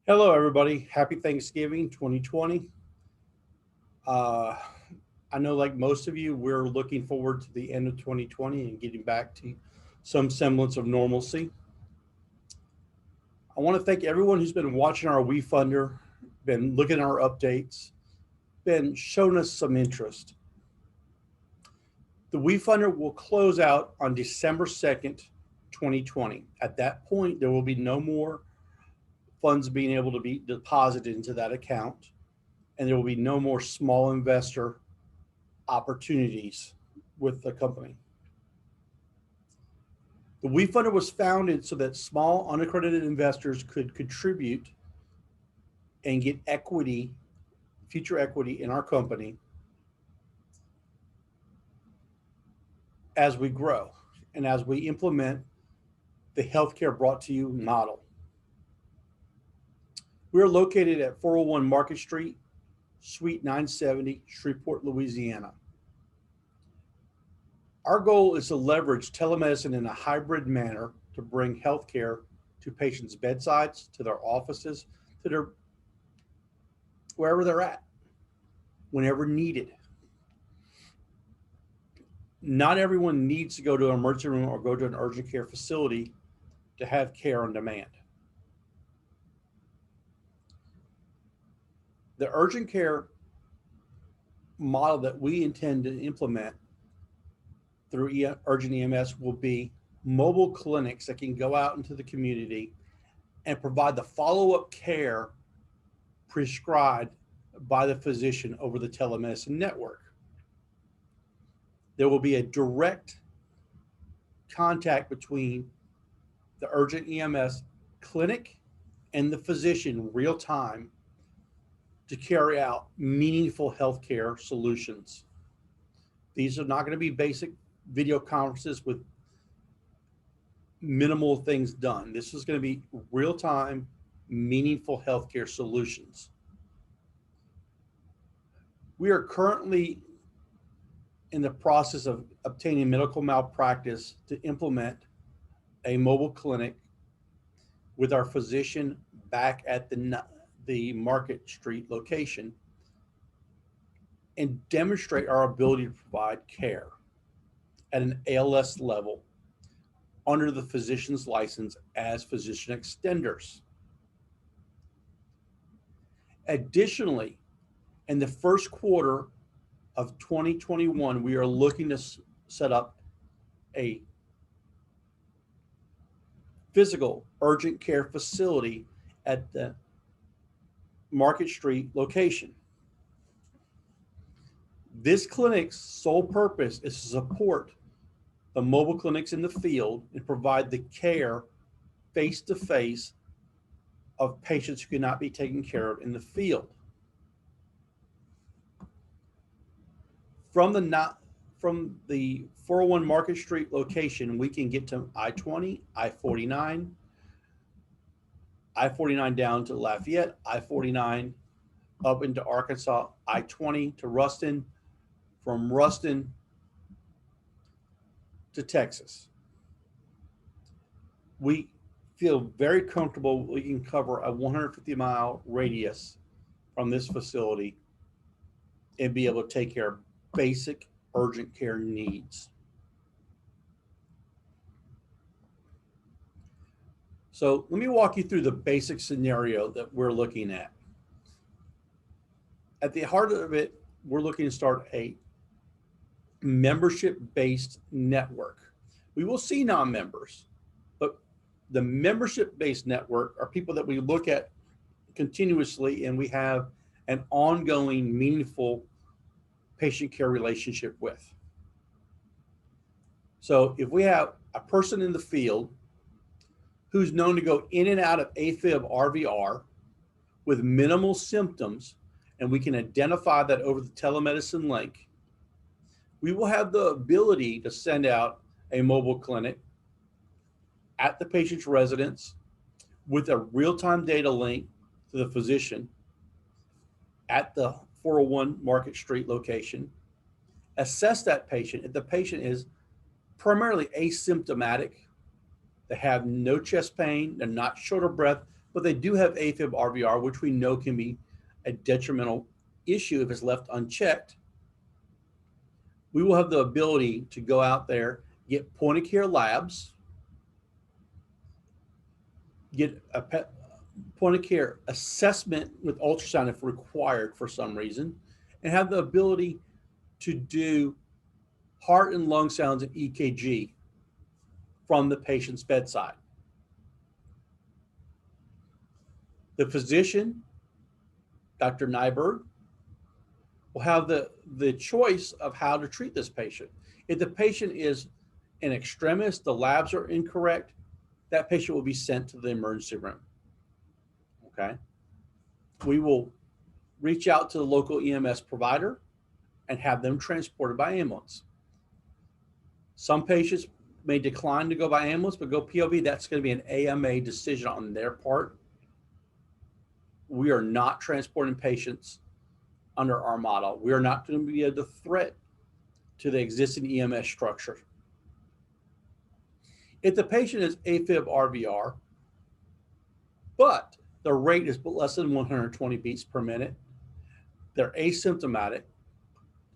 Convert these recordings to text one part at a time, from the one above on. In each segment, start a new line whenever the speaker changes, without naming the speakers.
Hello, everybody. Happy Thanksgiving 2020. Uh, I know, like most of you, we're looking forward to the end of 2020 and getting back to some semblance of normalcy. I want to thank everyone who's been watching our WeFunder, been looking at our updates, been showing us some interest. The WeFunder will close out on December 2nd, 2020. At that point, there will be no more funds being able to be deposited into that account, and there will be no more small investor opportunities with the company. The WeFunder was founded so that small unaccredited investors could contribute and get equity, future equity in our company as we grow and as we implement the healthcare brought to you model. We're located at 401 Market Street, Suite 970, Shreveport, Louisiana. Our goal is to leverage telemedicine in a hybrid manner to bring healthcare to patients' bedsides, to their offices, to their wherever they're at, whenever needed. Not everyone needs to go to an emergency room or go to an urgent care facility to have care on demand. The urgent care model that we intend to implement through Urgent EMS will be mobile clinics that can go out into the community and provide the follow-up care prescribed by the physician over the telemedicine network. There will be a direct contact between the urgent EMS clinic and the physician real time to carry out meaningful healthcare solutions. These are not going to be basic video conferences with minimal things done. This is going to be real time, meaningful healthcare solutions. We are currently in the process of obtaining medical malpractice to implement a mobile clinic with our physician back at the Market Street location and demonstrate our ability to provide care at an ALS level under the physician's license as physician extenders. Additionally, in the first quarter of 2021, we are looking to set up a physical urgent care facility at the Market Street location. This clinic's sole purpose is to support the mobile clinics in the field and provide the care face to face of patients who cannot be taken care of in the field. From the 401 Market Street location, we can get to I-20, I-49, I-49 down to Lafayette, I-49 up into Arkansas, I-20 to Ruston, from Ruston to Texas. We feel very comfortable we can cover a 150-mile radius from this facility and be able to take care of basic urgent care needs. So let me walk you through the basic scenario that we're looking at. At the heart of it, we're looking to start a membership-based network. We will see non-members, but the membership-based network are people that we look at continuously and we have an ongoing, meaningful patient care relationship with. So if we have a person in the field who's known to go in and out of AFib RVR with minimal symptoms, and we can identify that over the telemedicine link, we will have the ability to send out a mobile clinic at the patient's residence with a real-time data link to the physician at the 401 Market Street location, assess that patient. If the patient is primarily asymptomatic, they have no chest pain, they're not short of breath, but they do have AFib RVR, which we know can be a detrimental issue if it's left unchecked. We will have the ability to go out there, get point of care labs, get a point of care assessment with ultrasound if required for some reason, and have the ability to do heart and lung sounds and EKG from the patient's bedside. The physician, Dr. Nyberg, will have the choice of how to treat this patient. If the patient is an extremis, the labs are incorrect, that patient will be sent to the emergency room. Okay. We will reach out to the local EMS provider and have them transported by ambulance. Some patients may decline to go by ambulance, but go POV. That's going to be an AMA decision on their part. We are not transporting patients under our model. We are not going to be a threat to the existing EMS structure. If the patient is AFib RVR, but the rate is less than 120 beats per minute, they're asymptomatic,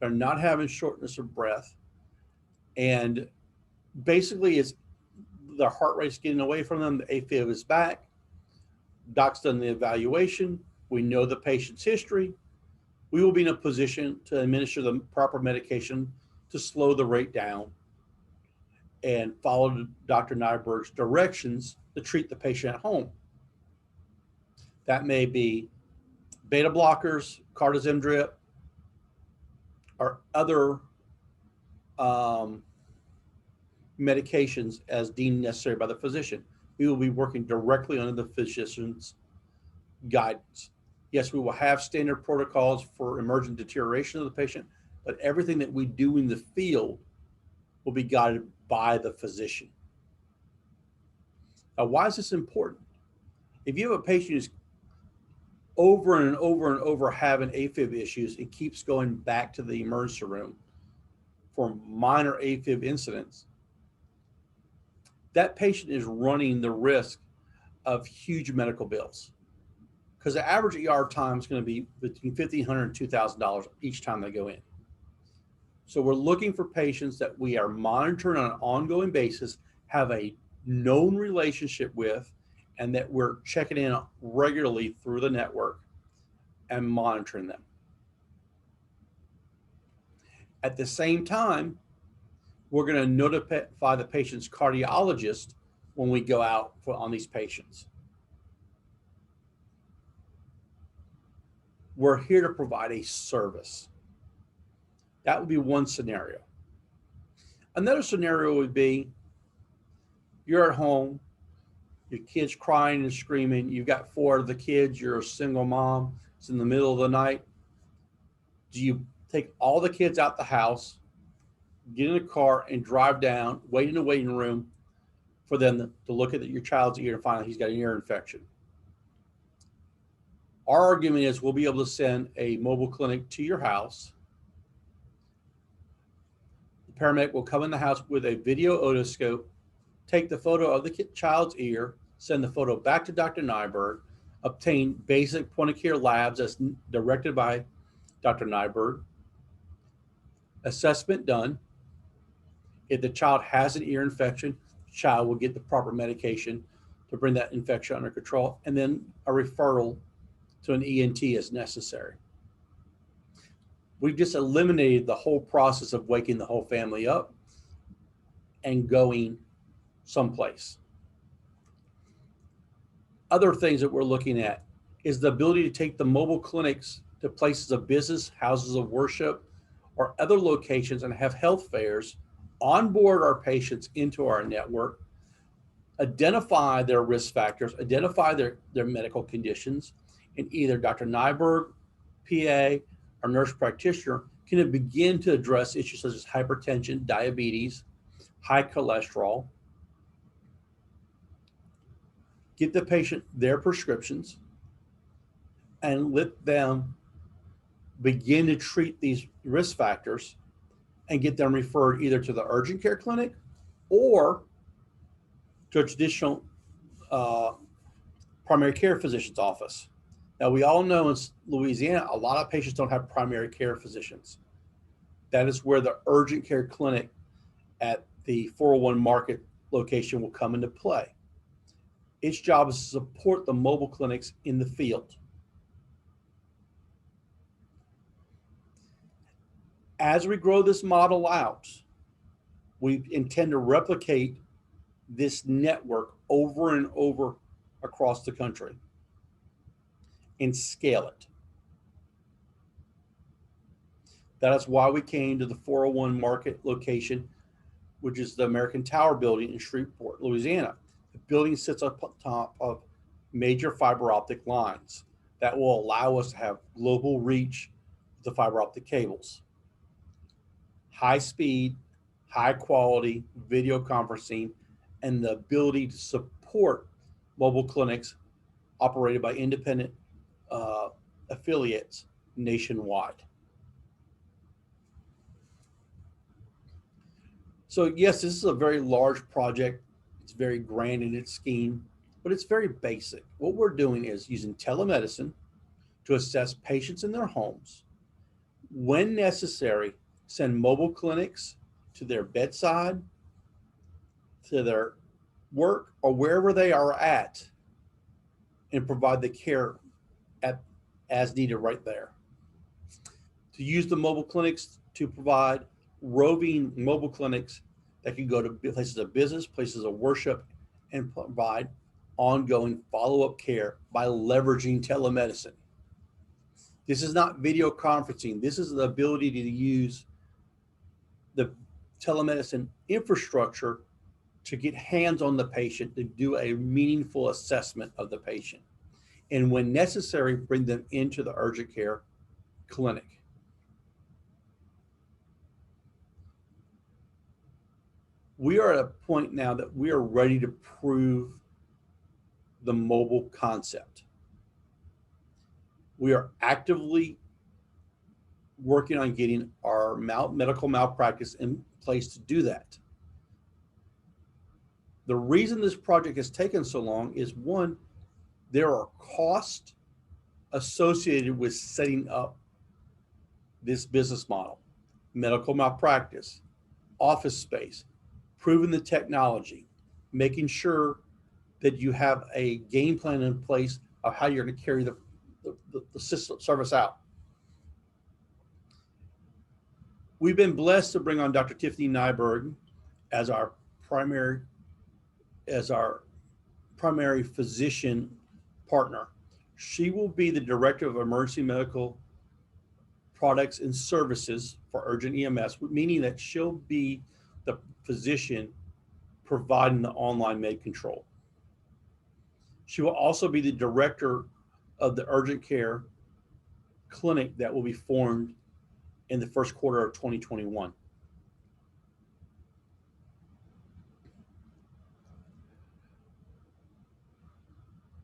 they're not having shortness of breath, and basically it's their heart rate's getting away from them, the AFib is back, doc's done the evaluation, we know the patient's history, we will be in a position to administer the proper medication to slow the rate down and follow Dr. Nyberg's directions to treat the patient at home. That may be beta blockers, cardizem drip, or other medications as deemed necessary by the physician. We will be working directly under the physician's guidance. Yes, we will have standard protocols for emergent deterioration of the patient, but everything that we do in the field will be guided by the physician. Now, why is this important? If you have a patient who's over and over and over having AFib issues and keeps going back to the emergency room for minor AFib incidents, that patient is running the risk of huge medical bills, because the average ER time is going to be between $1,500 and $2,000 each time they go in. So we're looking for patients that we are monitoring on an ongoing basis, have a known relationship with, and that we're checking in regularly through the network and monitoring them. At the same time, we're going to notify the patient's cardiologist when we go out on these patients. We're here to provide a service. That would be one scenario. Another scenario would be you're at home, your kid's crying and screaming, you've got 4 of the kids, you're a single mom, it's in the middle of the night. Do you take all the kids out the house, get in a car and drive down, wait in the waiting room for them to look at your child's ear and find out he's got an ear infection? Our argument is we'll be able to send a mobile clinic to your house. The paramedic will come in the house with a video otoscope, take the photo of the child's ear, send the photo back to Dr. Nyberg, obtain basic point of care labs as directed by Dr. Nyberg, assessment done. If the child has an ear infection, the child will get the proper medication to bring that infection under control, and then a referral to an ENT as necessary. We've just eliminated the whole process of waking the whole family up and going someplace. Other things that we're looking at is the ability to take the mobile clinics to places of business, houses of worship, or other locations and have health fairs, onboard our patients into our network, identify their risk factors, identify their medical conditions, and either Dr. Nyberg, PA, or nurse practitioner can begin to address issues such as hypertension, diabetes, high cholesterol, get the patient their prescriptions, and let them begin to treat these risk factors and get them referred either to the urgent care clinic or to a traditional primary care physician's office. Now, we all know in Louisiana, a lot of patients don't have primary care physicians. That is where the urgent care clinic at the 401 Market location will come into play. Its job is to support the mobile clinics in the field. As we grow this model out, we intend to replicate this network over and over across the country and scale it. That is why we came to the 401 Market location, which is the American Tower building in Shreveport, Louisiana. The building sits up on top of major fiber optic lines that will allow us to have global reach with the fiber optic cables. High speed, high quality video conferencing, and the ability to support mobile clinics operated by independent affiliates nationwide. So yes, this is a very large project. It's very grand in its scheme, but it's very basic. What we're doing is using telemedicine to assess patients in their homes. When necessary, send mobile clinics to their bedside, to their work, or wherever they are at, and provide the care as needed right there. To use the mobile clinics to provide roving mobile clinics that can go to places of business, places of worship, and provide ongoing follow-up care by leveraging telemedicine. This is not video conferencing. This is the ability to use the telemedicine infrastructure to get hands on the patient, to do a meaningful assessment of the patient. And when necessary, bring them into the urgent care clinic. We are at a point now that we are ready to prove the mobile concept. We are actively working on getting our medical malpractice in place to do that. The reason this project has taken so long is, one, there are costs associated with setting up this business model: medical malpractice, office space, proving the technology, making sure that you have a game plan in place of how you're going to carry the system service out. We've been blessed to bring on Dr. Tiffany Nyberg as our primary physician partner. She will be the director of emergency medical products and services for Urgent EMS, meaning that she'll be the physician providing the online med control. She will also be the director of the urgent care clinic that will be formed in the first quarter of 2021.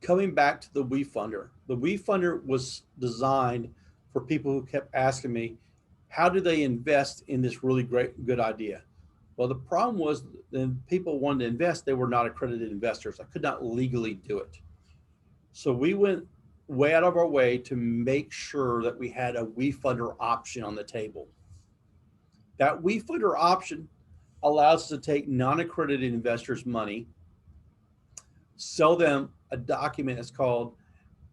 Coming back to the WeFunder. The WeFunder was designed for people who kept asking me, how do they invest in this really good idea? Well, the problem was when people wanted to invest, they were not accredited investors. I could not legally do it. So we went way out of our way to make sure that we had a WeFunder option on the table. That WeFunder option allows us to take non-accredited investors' money, sell them a document that's called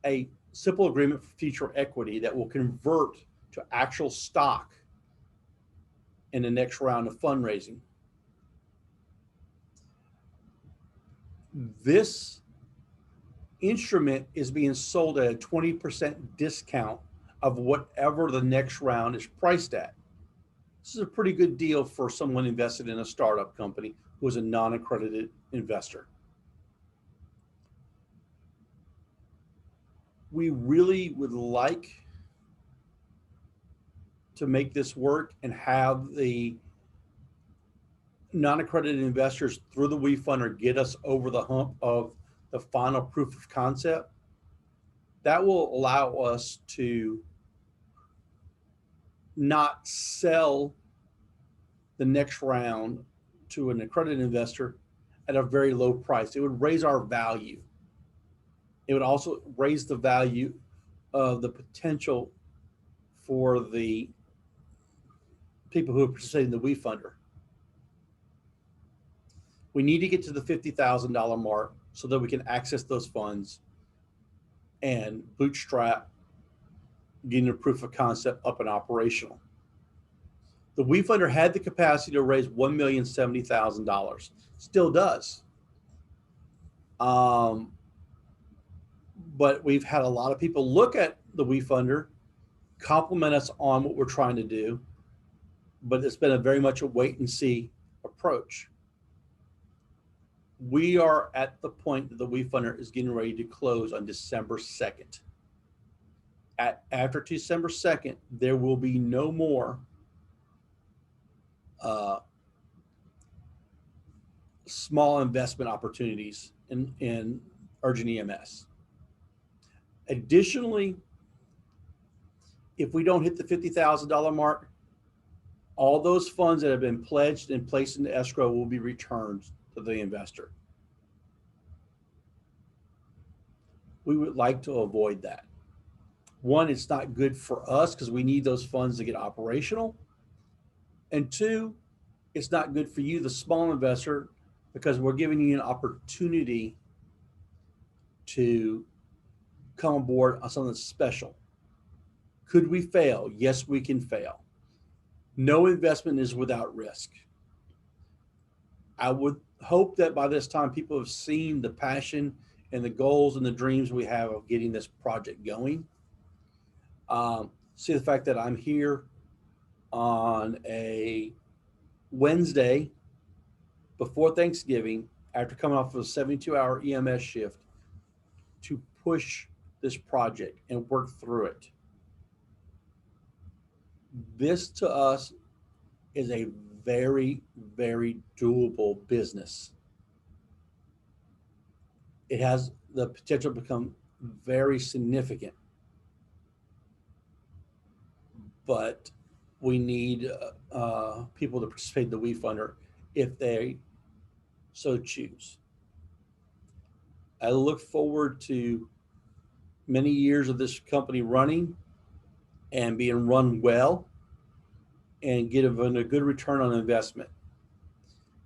a simple agreement for future equity that will convert to actual stock in the next round of fundraising. This instrument is being sold at a 20% discount of whatever the next round is priced at. This is a pretty good deal for someone invested in a startup company who is a non-accredited investor. We really would like to make this work and have the non-accredited investors through the WeFunder get us over the hump of the final proof of concept. That will allow us to not sell the next round to an accredited investor at a very low price. It would raise our value. It would also raise the value of the potential for the people who are participating in the WeFunder. We need to get to the $50,000 mark so that we can access those funds and bootstrap getting a proof of concept up and operational. The WeFunder had the capacity to raise $1,070,000, still does. But we've had a lot of people look at the WeFunder, compliment us on what we're trying to do, but it's been a very much a wait and see approach. We are at the point that the WeFunder is getting ready to close on December 2nd. After December 2nd, there will be no more small investment opportunities in Urgent EMS. Additionally, if we don't hit the $50,000 mark, all those funds that have been pledged and placed into escrow will be returned to the investor. We would like to avoid that. One, it's not good for us because we need those funds to get operational. And two, it's not good for you, the small investor, because we're giving you an opportunity to come aboard on something special. Could we fail? Yes, we can fail. No investment is without risk. I would hope that by this time people have seen the passion and the goals and the dreams we have of getting this project going. See the fact that I'm here on a Wednesday before Thanksgiving, after coming off of a 72-hour EMS shift, to push this project and work through it. This to us is a very, very doable business. It has the potential to become very significant, but we need people to participate in the WeFunder if they so choose. I look forward to many years of this company running and being run well and given a good return on investment.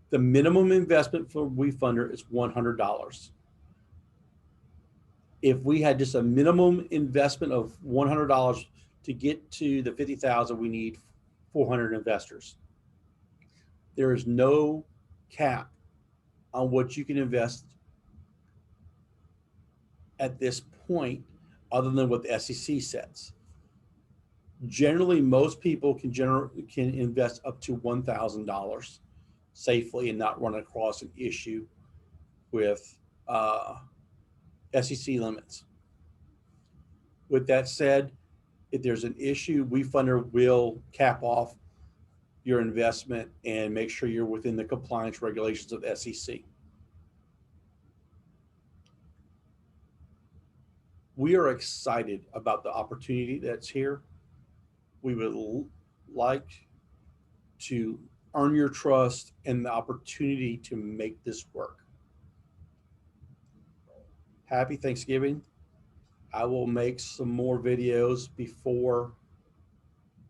The minimum investment for WeFunder is $100. If we had just a minimum investment of $100 to get to the 50,000, we need 400 investors. There is no cap on what you can invest at this point other than what the SEC sets. Generally, most people can invest up to $1,000 safely and not run across an issue with SEC limits. With that said, if there's an issue, WeFunder will cap off your investment and make sure you're within the compliance regulations of SEC. We are excited about the opportunity that's here. We would like to earn your trust and the opportunity to make this work. Happy Thanksgiving. I will make some more videos before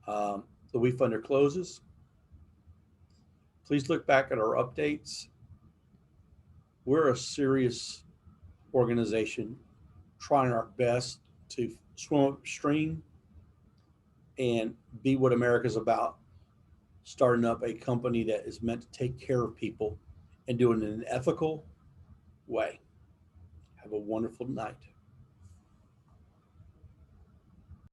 the WeFunder closes. Please look back at our updates. We're a serious organization trying our best to swim upstream and be what America's about, starting up a company that is meant to take care of people and do it in an ethical way. Have a wonderful night.